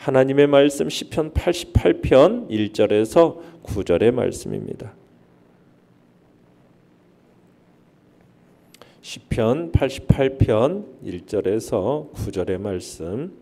하나님의 말씀 시편 88편 1절에서 9절의 말씀입니다. 시편 88편 1절에서 9절의 말씀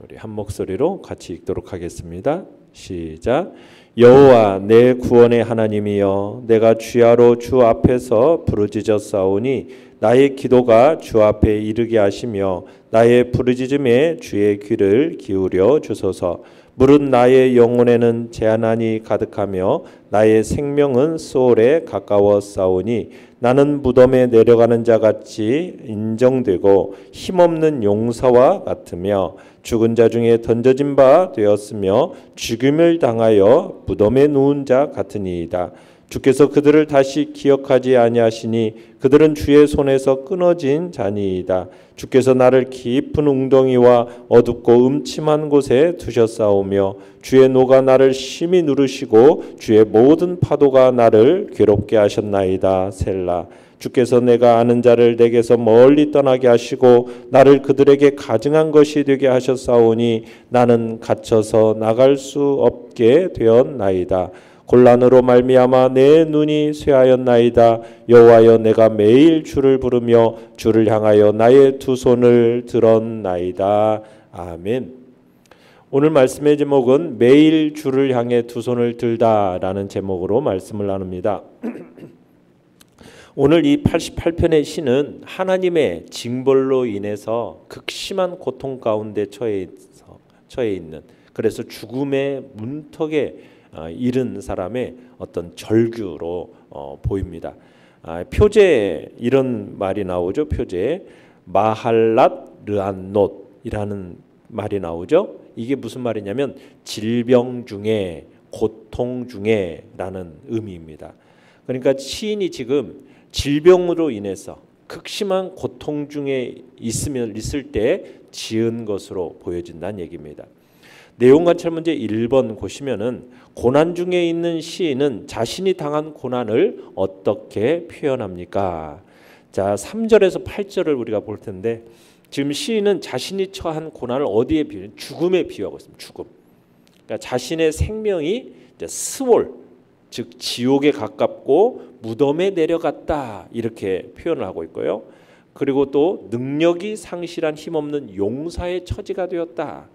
우리 한 목소리로 같이 읽도록 하겠습니다. 시작. 여호와 내 구원의 하나님이여 내가 주야로 주 앞에서 부르짖었사오니 나의 기도가 주 앞에 이르게 하시며 나의 부르짖음에 주의 귀를 기울여 주소서. 무릇 나의 영혼에는 재난이 가득하며 나의 생명은 소홀에 가까웠사오니 나는 무덤에 내려가는 자 같이 인정되고 힘없는 용사와 같으며 죽은 자 중에 던져진 바 되었으며 죽임을 당하여 무덤에 누운 자 같으니이다. 주께서 그들을 다시 기억하지 아니하시니 그들은 주의 손에서 끊어진 자니이다. 주께서 나를 깊은 웅덩이와 어둡고 음침한 곳에 두셨사오며 주의 노가 나를 심히 누르시고 주의 모든 파도가 나를 괴롭게 하셨나이다. 셀라. 주께서 내가 아는 자를 내게서 멀리 떠나게 하시고 나를 그들에게 가증한 것이 되게 하셨사오니 나는 갇혀서 나갈 수 없게 되었나이다. 곤란으로 말미암아 내 눈이 쇠하였나이다. 여호와여 내가 매일 주를 부르며 주를 향하여 나의 두 손을 들었나이다. 아멘. 오늘 말씀의 제목은 매일 주를 향해 두 손을 들다라는 제목으로 말씀을 나눕니다. 오늘 이 88편의 시는 하나님의 징벌로 인해서 극심한 고통 가운데 처해 있는, 그래서 죽음의 문턱에 이른 사람의 어떤 절규로 보입니다. 표제에 이런 말이 나오죠. 표제에 마할랏 르안롯이라는 말이 나오죠. 이게 무슨 말이냐면 질병 중에, 고통 중에 라는 의미입니다. 그러니까 시인이 지금 질병으로 인해서 극심한 고통 중에 있을 때 지은 것으로 보여진다는 얘기입니다. 내용 관찰 문제 1번 보시면은 고난 중에 있는 시인은 자신이 당한 고난을 어떻게 표현합니까? 자, 3절에서 8절을 우리가 볼 텐데 지금 시인은 자신이 처한 고난을 어디에 비유해요? 죽음에 비유하고 있습니다. 죽음. 그러니까 자신의 생명이 이제 스월, 즉 지옥에 가깝고 무덤에 내려갔다 이렇게 표현을 하고 있고요. 그리고 또 능력이 상실한 힘없는 용사의 처지가 되었다.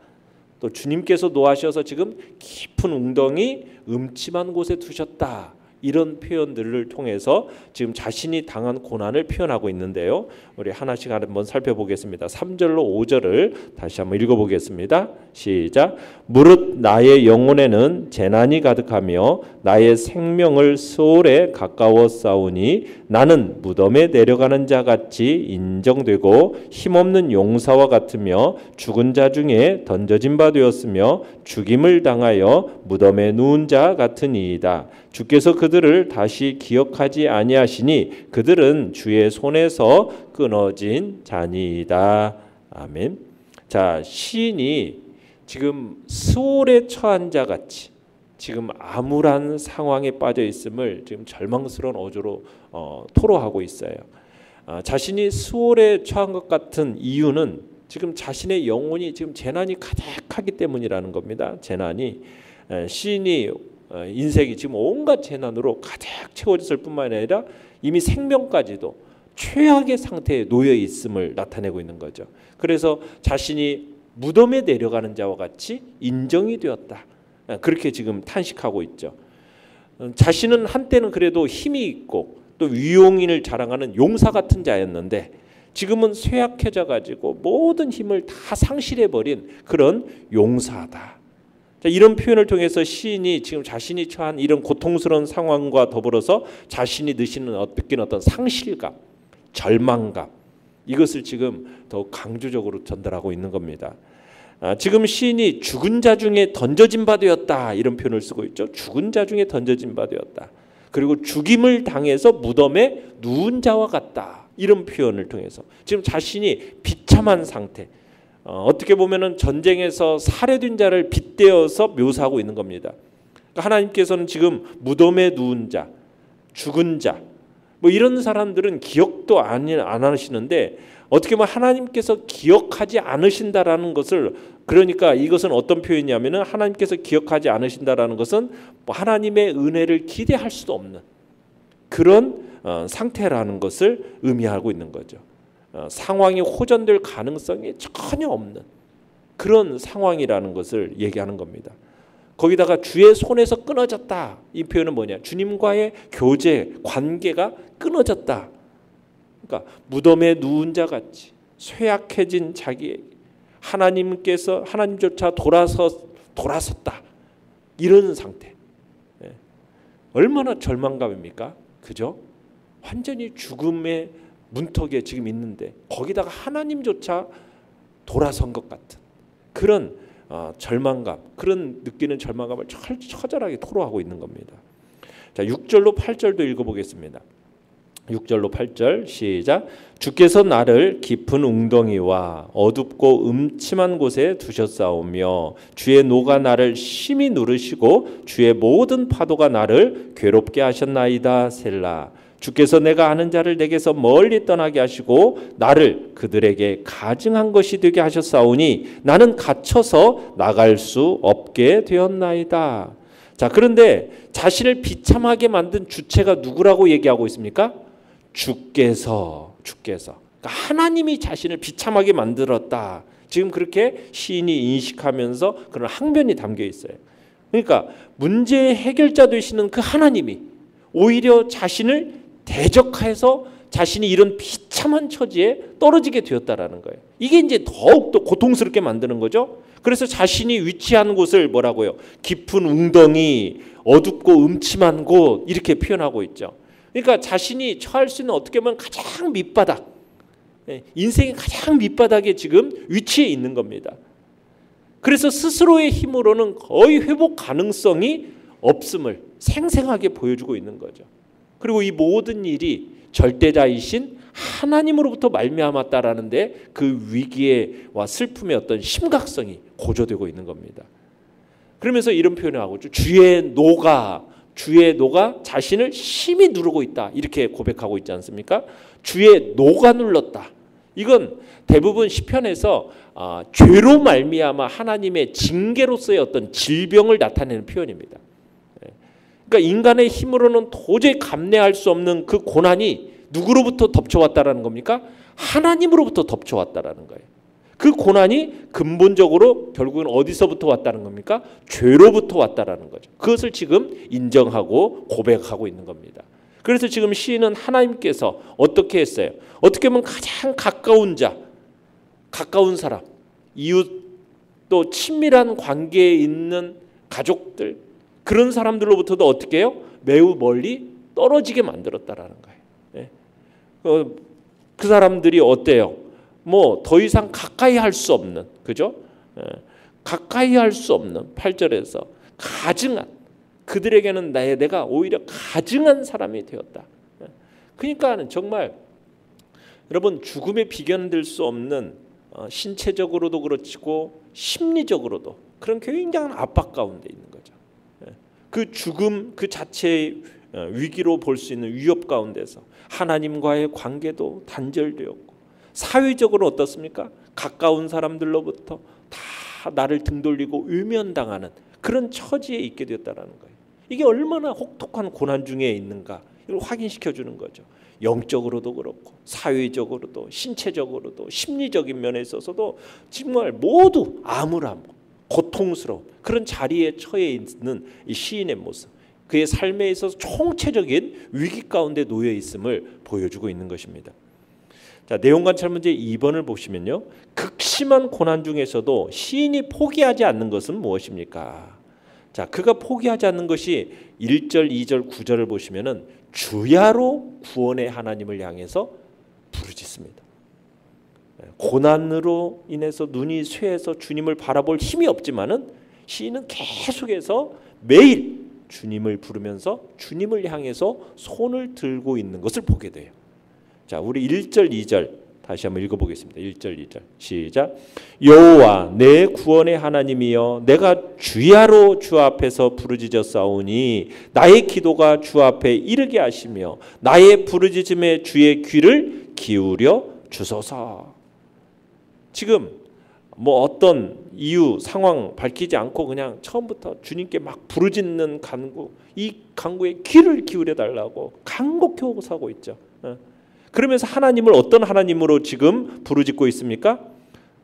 또 주님께서 노하셔서 지금 깊은 웅덩이 음침한 곳에 두셨다. 이런 표현들을 통해서 지금 자신이 당한 고난을 표현하고 있는데요. 우리 하나씩 한번 살펴보겠습니다. 3절로 5절을 다시 한번 읽어보겠습니다. 시작. 무릇 나의 영혼에는 재난이 가득하며 나의 생명을 소홀에 가까웠사오니 나는 무덤에 내려가는 자 같이 인정되고 힘없는 용사와 같으며 죽은 자 중에 던져진 바 되었으며 죽임을 당하여 무덤에 누운 자 같으니이다. 주께서 그들을 다시 기억하지 아니하시니 그들은 주의 손에서 끊어진 자니이다. 아멘. 자, 시인이 지금 스올에 처한 자 같이 지금 암울한 상황에 빠져 있음을 지금 절망스러운 어조로 토로하고 있어요. 자신이 스올에 처한 것 같은 이유는 지금 자신의 영혼이 지금 재난이 가득하기 때문이라는 겁니다. 재난이 시인이 인생이 지금 온갖 재난으로 가득 채워졌을 뿐만 아니라 이미 생명까지도 최악의 상태에 놓여 있음을 나타내고 있는 거죠. 그래서 자신이 무덤에 내려가는 자와 같이 인정이 되었다. 그렇게 지금 탄식하고 있죠. 자신은 한때는 그래도 힘이 있고 또 위용인을 자랑하는 용사 같은 자였는데 지금은 쇠약해져 가지고 모든 힘을 다 상실해 버린 그런 용사다. 이런 표현을 통해서 시인이 지금 자신이 처한 이런 고통스러운 상황과 더불어서 자신이 느끼는 어떤 상실감, 절망감, 이것을 지금 더 강조적으로 전달하고 있는 겁니다. 지금 시인이 죽은 자 중에 던져진 바 되었다 이런 표현을 쓰고 있죠. 죽은 자 중에 던져진 바 되었다. 그리고 죽임을 당해서 무덤에 누운 자와 같다 이런 표현을 통해서 지금 자신이 비참한 상태, 어떻게 보면은 전쟁에서 살해된 자를 빗대어서 묘사하고 있는 겁니다. 그러니까 하나님께서는 지금 무덤에 누운 자, 죽은 자, 뭐 이런 사람들은 기억도 안 하시는데 어떻게 보면 하나님께서 기억하지 않으신다라는 것을 그러니까 이것은 어떤 표현이냐면은 하나님께서 기억하지 않으신다라는 것은 하나님의 은혜를 기대할 수도 없는 그런 상태라는 것을 의미하고 있는 거죠. 상황이 호전될 가능성이 전혀 없는 그런 상황이라는 것을 얘기하는 겁니다. 거기다가 주의 손에서 끊어졌다. 이 표현은 뭐냐? 주님과의 교제, 관계가 끊어졌다. 그러니까 무덤에 누운 자 같이 쇠약해진 자기에게 하나님조차 돌아섰다. 이런 상태. 얼마나 절망감입니까? 그죠? 완전히 죽음의 문턱에 지금 있는데 거기다가 하나님조차 돌아선 것 같은 그런 절망감, 그런 느끼는 절망감을 처절하게 토로하고 있는 겁니다. 자, 6절로 8절도 읽어보겠습니다. 6절로 8절 시작. 주께서 나를 깊은 웅덩이와 어둡고 음침한 곳에 두셨사오며 주의 노가 나를 심히 누르시고 주의 모든 파도가 나를 괴롭게 하셨나이다. 셀라. 주께서 내가 아는 자를 내게서 멀리 떠나게 하시고 나를 그들에게 가증한 것이 되게 하셨사오니 나는 갇혀서 나갈 수 없게 되었나이다. 자, 그런데 자신을 비참하게 만든 주체가 누구라고 얘기하고 있습니까? 주께서 그러니까 하나님이 자신을 비참하게 만들었다. 지금 그렇게 시인이 인식하면서 그런 항변이 담겨 있어요. 그러니까 문제의 해결자 되시는 그 하나님이 오히려 자신을 대적해서 자신이 이런 비참한 처지에 떨어지게 되었다라는 거예요. 이게 이제 더욱더 고통스럽게 만드는 거죠. 그래서 자신이 위치한 곳을 뭐라고요? 깊은 웅덩이, 어둡고 음침한 곳 이렇게 표현하고 있죠. 그러니까 자신이 처할 수 있는 어떻게 보면 가장 밑바닥, 인생의 가장 밑바닥에 지금 위치해 있는 겁니다. 그래서 스스로의 힘으로는 거의 회복 가능성이 없음을 생생하게 보여주고 있는 거죠. 그리고 이 모든 일이 절대자이신 하나님으로부터 말미암았다라는데 그 위기와 슬픔의 어떤 심각성이 고조되고 있는 겁니다. 그러면서 이런 표현을 하고 있죠. 주의 노가 자신을 심히 누르고 있다. 이렇게 고백하고 있지 않습니까? 주의 노가 눌렀다. 이건 대부분 시편에서 죄로 말미암아 하나님의 징계로서의 어떤 질병을 나타내는 표현입니다. 그러니까 인간의 힘으로는 도저히 감내할 수 없는 그 고난이 누구로부터 덮쳐왔다라는 겁니까? 하나님으로부터 덮쳐왔다라는 거예요. 그 고난이 근본적으로 결국은 어디서부터 왔다는 겁니까? 죄로부터 왔다라는 거죠. 그것을 지금 인정하고 고백하고 있는 겁니다. 그래서 지금 시인은 하나님께서 어떻게 했어요? 어떻게 보면 가장 가까운 자, 가까운 사람, 이웃 또 친밀한 관계에 있는 가족들 그런 사람들로부터도 어떻게 해요? 매우 멀리 떨어지게 만들었다라는 거예요. 그 사람들이 어때요? 뭐 더 이상 가까이 할 수 없는, 그죠? 가까이 할 수 없는 8절에서 가증한 그들에게는 내가 오히려 가증한 사람이 되었다. 그러니까 정말 여러분 죽음에 비견될 수 없는 신체적으로도 그렇고 심리적으로도 그런 굉장한 압박 가운데 있는 거죠. 그 죽음 그 자체의 위기로 볼 수 있는 위협 가운데서 하나님과의 관계도 단절되었고 사회적으로 어떻습니까? 가까운 사람들로부터 다 나를 등 돌리고 외면당하는 그런 처지에 있게 되었다는 거예요. 이게 얼마나 혹독한 고난 중에 있는가 이걸 확인시켜주는 거죠. 영적으로도 그렇고 사회적으로도 신체적으로도 심리적인 면에 있어서도 정말 모두 암울함, 고통스러움 그런 자리에 처해 있는 이 시인의 모습, 그의 삶에 있어서 총체적인 위기 가운데 놓여 있음을 보여주고 있는 것입니다. 자, 내용관찰 문제 2번을 보시면요. 극심한 고난 중에서도 시인이 포기하지 않는 것은 무엇입니까? 자, 그가 포기하지 않는 것이 1절, 2절, 9절을 보시면은 주야로 구원의 하나님을 향해서 부르짖습니다. 고난으로 인해서 눈이 쇠해서 주님을 바라볼 힘이 없지만은 시인은 계속해서 매일 주님을 부르면서 주님을 향해서 손을 들고 있는 것을 보게 돼요. 자, 우리 1절, 2절 다시 한번 읽어보겠습니다. 1절, 2절 시작. 여호와 내 구원의 하나님이여 내가 주야로 주 앞에서 부르짖었사오니 나의 기도가 주 앞에 이르게 하시며 나의 부르짖음에 주의 귀를 기울여 주소서. 지금 뭐 어떤 이유 상황 밝히지 않고 그냥 처음부터 주님께 막 부르짖는 간구, 이 간구에 귀를 기울여 달라고 간곡히 호소하고 있죠. 그러면서 하나님을 어떤 하나님으로 지금 부르짖고 있습니까?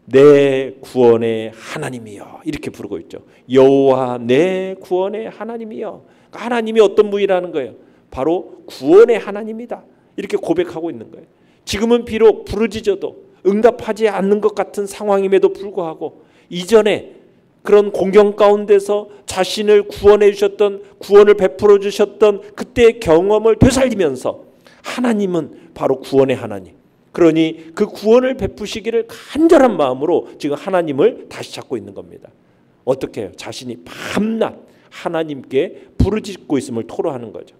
내 구원의 하나님이여, 이렇게 부르고 있죠. 여호와 내 구원의 하나님이여. 하나님이 어떤 분이라는 거예요? 바로 구원의 하나님이다, 이렇게 고백하고 있는 거예요. 지금은 비록 부르짖어도 응답하지 않는 것 같은 상황임에도 불구하고 이전에 그런 공경 가운데서 자신을 구원해 주셨던, 구원을 베풀어 주셨던 그때의 경험을 되살리면서 하나님은 바로 구원의 하나님, 그러니 그 구원을 베푸시기를 간절한 마음으로 지금 하나님을 다시 찾고 있는 겁니다. 어떻게 해요? 자신이 밤낮 하나님께 부르짖고 있음을 토로하는 거죠.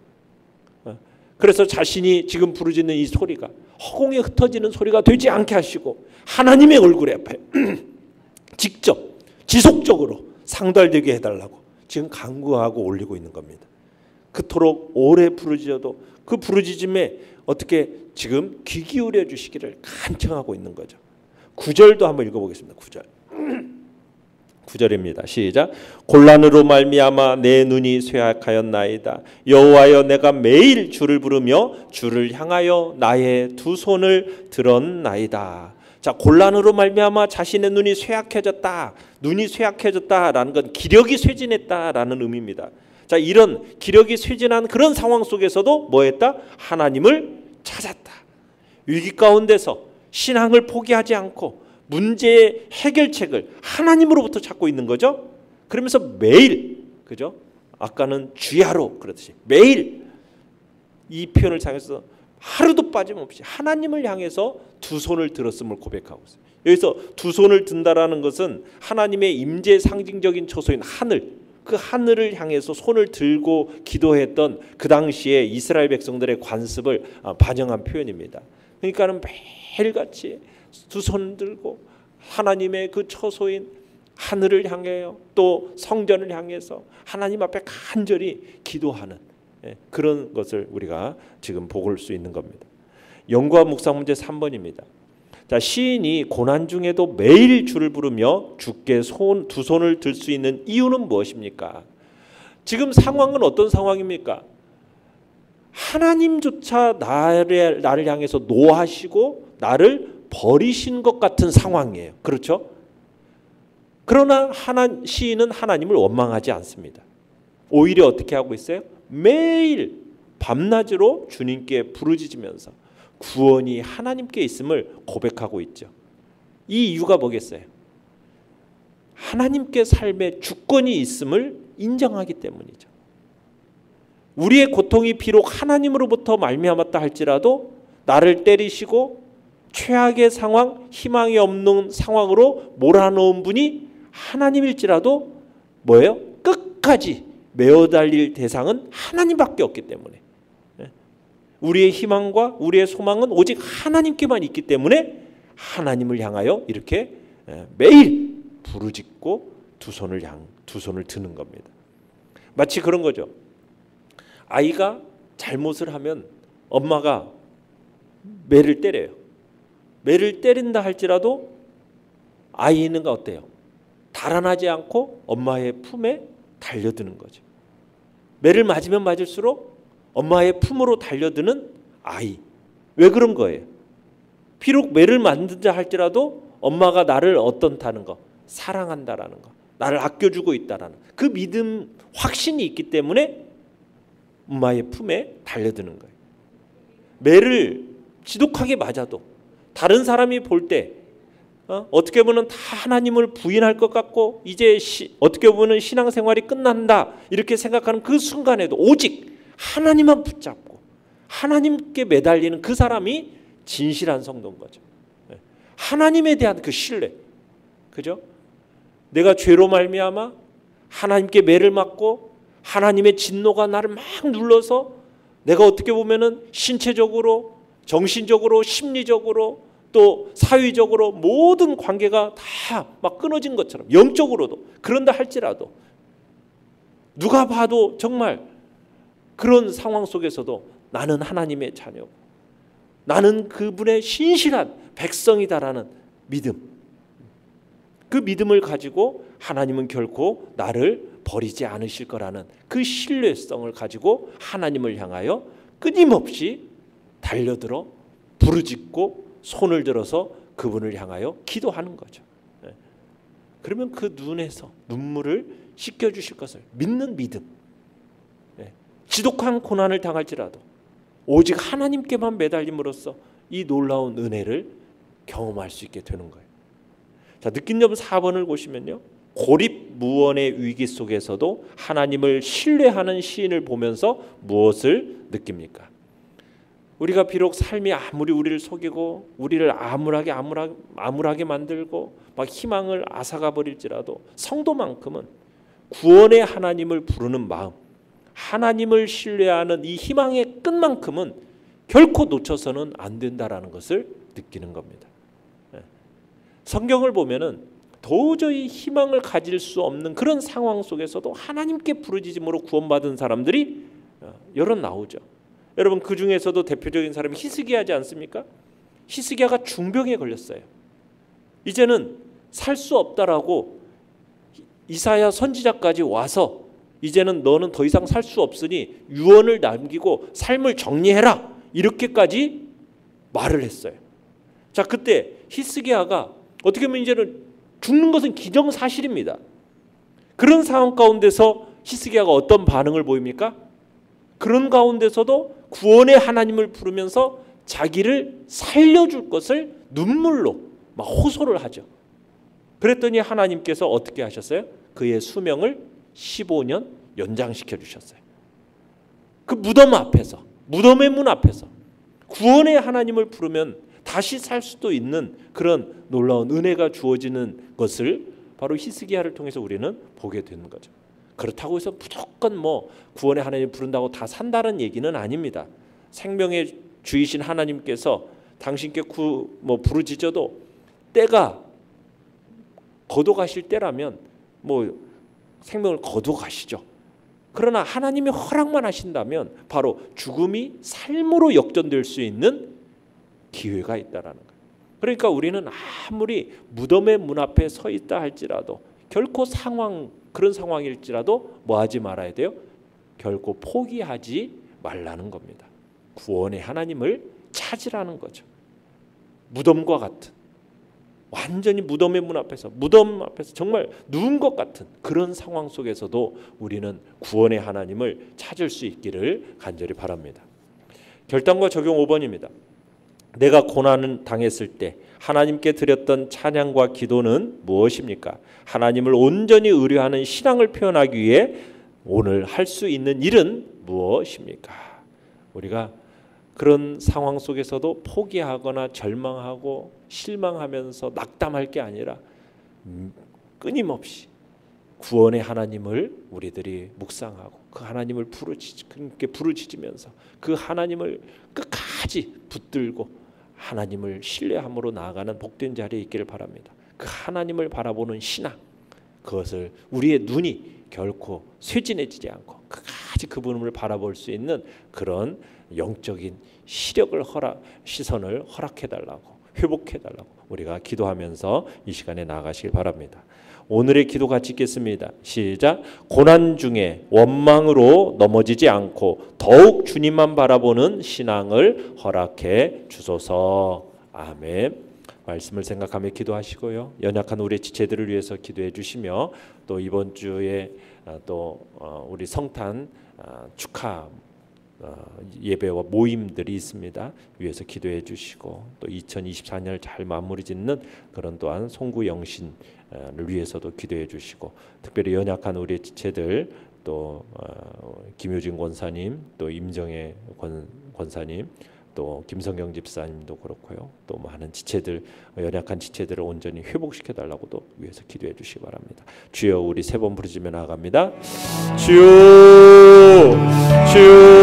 그래서 자신이 지금 부르짖는 이 소리가 허공에 흩어지는 소리가 되지 않게 하시고 하나님의 얼굴 앞에 직접 지속적으로 상달되게 해달라고 지금 간구하고 올리고 있는 겁니다. 그토록 오래 부르짖어도 그 부르짖음에 어떻게 지금 귀 기울여 주시기를 간청하고 있는 거죠. 9절도 한번 읽어보겠습니다. 9절. 9절입니다. 시작. 곤란으로 말미암아 내 눈이 쇠약하였나이다. 여호와여, 내가 매일 주를 부르며 주를 향하여 나의 두 손을 들었나이다. 자, 곤란으로 말미암아 자신의 눈이 쇠약해졌다. 눈이 쇠약해졌다라는 건 기력이 쇠진했다라는 의미입니다. 자, 이런 기력이 쇠진한 그런 상황 속에서도 뭐 했다? 하나님을 찾았다. 위기 가운데서 신앙을 포기하지 않고 문제의 해결책을 하나님으로부터 찾고 있는 거죠. 그러면서 매일, 그죠? 아까는 주야로 그러듯이 매일 이 표현을 향해서 하루도 빠짐없이 하나님을 향해서 두 손을 들었음을 고백하고 있어요. 여기서 두 손을 든다라는 것은 하나님의 임재 상징적인 처소인 하늘, 그 하늘을 향해서 손을 들고 기도했던 그 당시에 이스라엘 백성들의 관습을 반영한 표현입니다. 그러니까는 매일같이 두 손 들고 하나님의 그 처소인 하늘을 향해요, 또 성전을 향해서 하나님 앞에 간절히 기도하는 그런 것을 우리가 지금 볼 수 있는 겁니다. 연구와 묵상 문제 3번입니다. 자, 시인이 고난 중에도 매일 주를 부르며 주께 두 손을 들 수 있는 이유는 무엇입니까? 지금 상황은 어떤 상황입니까? 하나님조차 나를 향해서 노하시고 나를 버리신 것 같은 상황이에요. 그렇죠? 그러나 시인은 하나님을 원망하지 않습니다. 오히려 어떻게 하고 있어요? 매일 밤낮으로 주님께 부르짖으면서 구원이 하나님께 있음을 고백하고 있죠. 이 이유가 뭐겠어요? 하나님께 삶의 주권이 있음을 인정하기 때문이죠. 우리의 고통이 비록 하나님으로부터 말미암았다 할지라도 나를 때리시고 최악의 상황, 희망이 없는 상황으로 몰아넣은 분이 하나님일지라도 뭐예요? 끝까지 메어 달릴 대상은 하나님밖에 없기 때문에, 우리의 희망과 우리의 소망은 오직 하나님께만 있기 때문에 하나님을 향하여 이렇게 매일 부르짖고 두 손을 드는 겁니다. 마치 그런 거죠. 아이가 잘못을 하면 엄마가 매를 때려요. 매를 때린다 할지라도 아이는 어때요? 달아나지 않고 엄마의 품에 달려드는 거죠. 매를 맞으면 맞을수록 엄마의 품으로 달려드는 아이. 왜 그런 거예요? 비록 매를 맞는다 할지라도 엄마가 나를 어떤다는 거, 사랑한다라는 거, 나를 아껴주고 있다라는 그 믿음, 확신이 있기 때문에 엄마의 품에 달려드는 거예요. 매를 지독하게 맞아도 다른 사람이 볼 때 어떻게 보면 다 하나님을 부인할 것 같고 이제 어떻게 보면 신앙생활이 끝난다 이렇게 생각하는 그 순간에도 오직 하나님만 붙잡고 하나님께 매달리는 그 사람이 진실한 성도인 거죠. 하나님에 대한 그 신뢰, 그죠? 내가 죄로 말미암아 하나님께 매를 맞고 하나님의 진노가 나를 막 눌러서 내가 어떻게 보면은 신체적으로, 정신적으로, 심리적으로 또 사회적으로 모든 관계가 다 막 끊어진 것처럼 영적으로도 그런다 할지라도 누가 봐도 정말 그런 상황 속에서도 나는 하나님의 자녀고 나는 그분의 신실한 백성이다라는 믿음, 그 믿음을 가지고 하나님은 결코 나를 버리지 않으실 거라는 그 신뢰성을 가지고 하나님을 향하여 끊임없이 달려들어 부르짖고 손을 들어서 그분을 향하여 기도하는 거죠. 그러면 그 눈에서 눈물을 씻겨주실 것을 믿는 믿음, 지독한 고난을 당할지라도 오직 하나님께만 매달림으로써 이 놀라운 은혜를 경험할 수 있게 되는 거예요. 자, 느낀 점 4번을 보시면요, 고립무원의 위기 속에서도 하나님을 신뢰하는 시인을 보면서 무엇을 느낍니까? 우리가 비록 삶이 아무리 우리를 속이고 우리를 암울하게 만들고 막 희망을 앗아가 버릴지라도 성도만큼은 구원의 하나님을 부르는 마음, 하나님을 신뢰하는 이 희망의 끝만큼은 결코 놓쳐서는 안 된다라는 것을 느끼는 겁니다. 성경을 보면은 도저히 희망을 가질 수 없는 그런 상황 속에서도 하나님께 부르짖음으로 구원받은 사람들이 여러 나오죠. 여러분, 그 중에서도 대표적인 사람이 히스기야지 않습니까? 히스기야가 중병에 걸렸어요. 이제는 살 수 없다라고 이사야 선지자까지 와서 이제는 너는 더 이상 살 수 없으니 유언을 남기고 삶을 정리해라, 이렇게까지 말을 했어요. 자, 그때 히스기야가 어떻게 보면 이제는 죽는 것은 기정사실입니다. 그런 상황 가운데서 히스기야가 어떤 반응을 보입니까? 그런 가운데서도 구원의 하나님을 부르면서 자기를 살려줄 것을 눈물로 막 호소를 하죠. 그랬더니 하나님께서 어떻게 하셨어요? 그의 수명을 15년 연장시켜 주셨어요. 그 무덤 앞에서, 무덤의 문 앞에서 구원의 하나님을 부르면 다시 살 수도 있는 그런 놀라운 은혜가 주어지는 것을 바로 히스기야를 통해서 우리는 보게 되는 거죠. 그렇다고 해서 무조건 뭐 구원의 하나님 부른다고 다 산다는 얘기는 아닙니다. 생명의 주이신 하나님께서 당신께 부르짖어도 때가 거둬가실 때라면 뭐 생명을 거둬가시죠. 그러나 하나님이 허락만 하신다면 바로 죽음이 삶으로 역전될 수 있는 기회가 있다라는 거예요. 그러니까 우리는 아무리 무덤의 문 앞에 서 있다 할지라도 결코 그런 상황일지라도 뭐 하지 말아야 돼요? 결코 포기하지 말라는 겁니다. 구원의 하나님을 찾으라는 거죠. 무덤과 같은, 완전히 무덤의 문 앞에서, 무덤 앞에서 정말 누운 것 같은 그런 상황 속에서도 우리는 구원의 하나님을 찾을 수 있기를 간절히 바랍니다. 결단과 적용 5번입니다. 내가 고난을 당했을 때 하나님께 드렸던 찬양과 기도는 무엇입니까? 하나님을 온전히 의뢰하는 신앙을 표현하기 위해 오늘 할 수 있는 일은 무엇입니까? 우리가 그런 상황 속에서도 포기하거나 절망하고 실망하면서 낙담할 게 아니라 끊임없이 구원의 하나님을 우리들이 묵상하고 그 하나님을 부르짖으면서 그 하나님을 끝까지 붙들고 하나님을 신뢰함으로 나아가는 복된 자리에 있기를 바랍니다. 그 하나님을 바라보는 신앙, 그것을 우리의 눈이 결코 쇠진해지지 않고 끝까지 그분을 바라볼 수 있는 그런 영적인 시선을 허락해달라고, 회복해달라고 우리가 기도하면서 이 시간에 나아가시길 바랍니다. 오늘의 기도 같이 읽겠습니다. 시작. 고난 중에 원망으로 넘어지지 않고 더욱 주님만 바라보는 신앙을 허락해 주소서. 아멘. 말씀을 생각하며 기도하시고요. 연약한 우리 지체들을 위해서 기도해 주시며, 또 이번 주에 또 우리 성탄 축하 예배와 모임들이 있습니다. 위해서 기도해 주시고, 또 2024년을 잘 마무리 짓는 그런 또한 송구 영신을 위해서도 기도해 주시고, 특별히 연약한 우리 지체들, 또 김효진 권사님, 또 임정혜 권사님, 또 김성경 집사님도 그렇고요. 또 많은 지체들, 연약한 지체들을 온전히 회복시켜 달라고도 위해서 기도해 주시기 바랍니다. 주여, 우리 세 번 부르짖으며 나아갑니다. 주여, 주여.